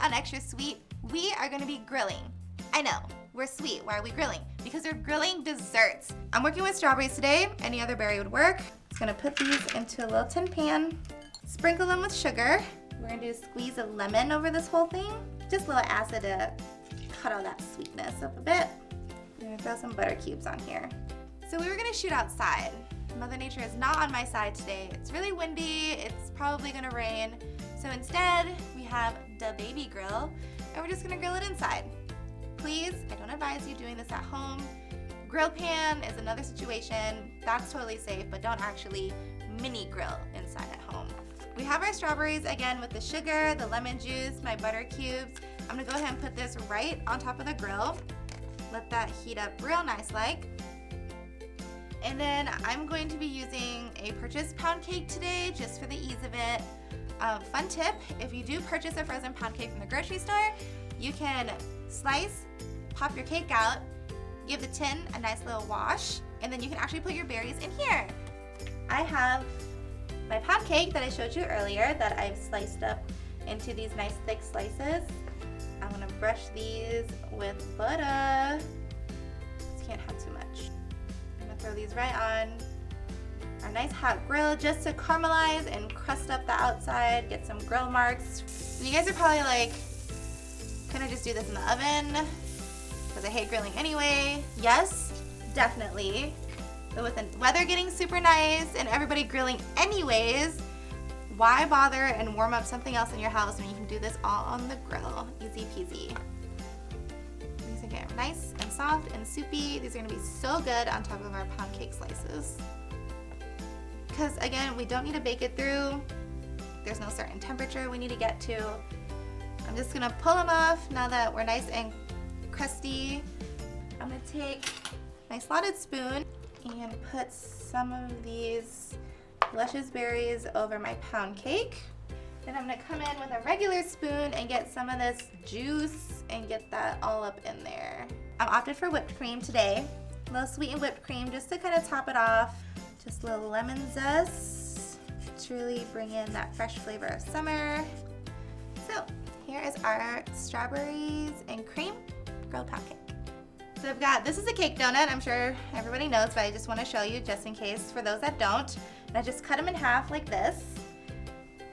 on Extra Sweet, we are gonna be grilling. I know, we're sweet, why are we grilling? Because we're grilling desserts. I'm working with strawberries today, any other berry would work. Just gonna put these into a little tin pan, sprinkle them with sugar. We're gonna do a squeeze of lemon over this whole thing. Just a little acid to cut all that sweetness up a bit. I'm gonna throw some butter cubes on here. So we were gonna shoot outside. Mother Nature is not on my side today. It's really windy, it's probably gonna rain. So instead, we have the baby grill, and we're just gonna grill it inside. Please, I don't advise you doing this at home. Grill pan is another situation. That's totally safe, but don't actually mini grill inside at home. We have our strawberries again with the sugar, the lemon juice, my butter cubes. I'm gonna go ahead and put this right on top of the grill. Let that heat up real nice like. And then I'm going to be using a purchased pound cake today just for the ease of it. Fun tip, if you do purchase a frozen pound cake from the grocery store, you can slice, pop your cake out, give the tin a nice little wash, and then you can actually put your berries in here. I have my pound cake that I showed you earlier that I've sliced up into these nice thick slices. I'm gonna brush these with butter. Just can't have too much. I'm gonna throw these right on our nice hot grill just to caramelize and crust up the outside, get some grill marks. You guys are probably like, can I just do this in the oven? Because I hate grilling anyway. Yes, definitely. But with the weather getting super nice and everybody grilling anyways, why bother and warm up something else in your house when you can do this all on the grill? Easy peasy. These are getting nice and soft and soupy. These are gonna be so good on top of our pound cake slices. Because again, we don't need to bake it through. There's no certain temperature we need to get to. I'm just gonna pull them off now that we're nice and crusty. I'm gonna take my slotted spoon and put some of these luscious berries over my pound cake. Then I'm gonna come in with a regular spoon and get some of this juice and get that all up in there. I'm opted for whipped cream today. A little sweetened whipped cream just to kind of top it off. Just a little lemon zest to really bring in that fresh flavor of summer. So here is our strawberries and cream grilled pound cake. So I've got, this is a cake donut, I'm sure everybody knows, but I just want to show you just in case for those that don't. And I just cut them in half like this.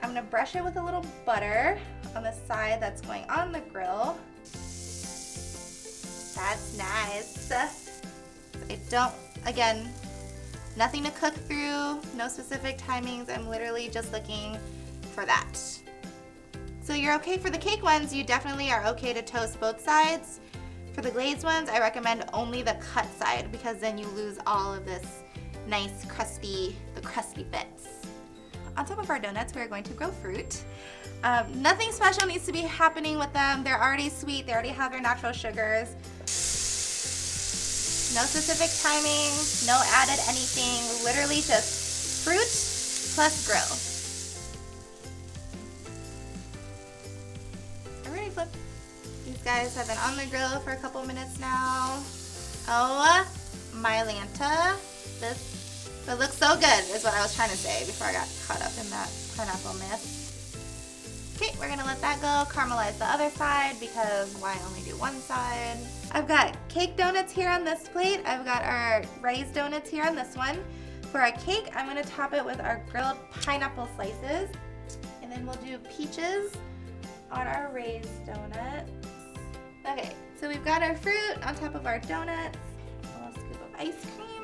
I'm going to brush it with a little butter on the side that's going on the grill. That's nice. I don't, again, nothing to cook through, no specific timings. I'm literally just looking for that. So you're okay for the cake ones, you definitely are okay to toast both sides. For the glazed ones, I recommend only the cut side because then you lose all of this nice crusty bits. On top of our donuts, we're going to grow fruit. Nothing special needs to be happening with them. They're already sweet, they already have their natural sugars. No specific timing, no added anything, literally just fruit plus grill. Alrighty, flip. These guys have been on the grill for a couple minutes now. Oh my Lanta. It looks so good is what I was trying to say before I got caught up in that pineapple mess. Okay, we're gonna let that go, caramelize the other side because why only do one side? I've got cake donuts here on this plate. I've got our raised donuts here on this one. For our cake, I'm gonna top it with our grilled pineapple slices. And then we'll do peaches on our raised donut. Okay, so we've got our fruit on top of our donuts. A little scoop of ice cream.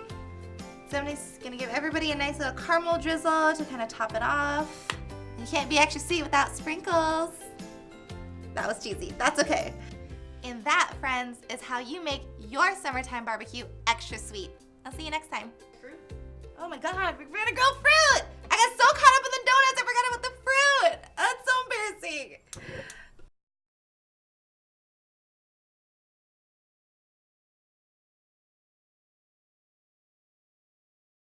So I'm just gonna give everybody a nice little caramel drizzle to kind of top it off. You can't be extra sweet without sprinkles. That was cheesy, that's okay. And that, friends, is how you make your summertime barbecue extra sweet. I'll see you next time. Fruit? Oh my God, we're gonna grow fruit!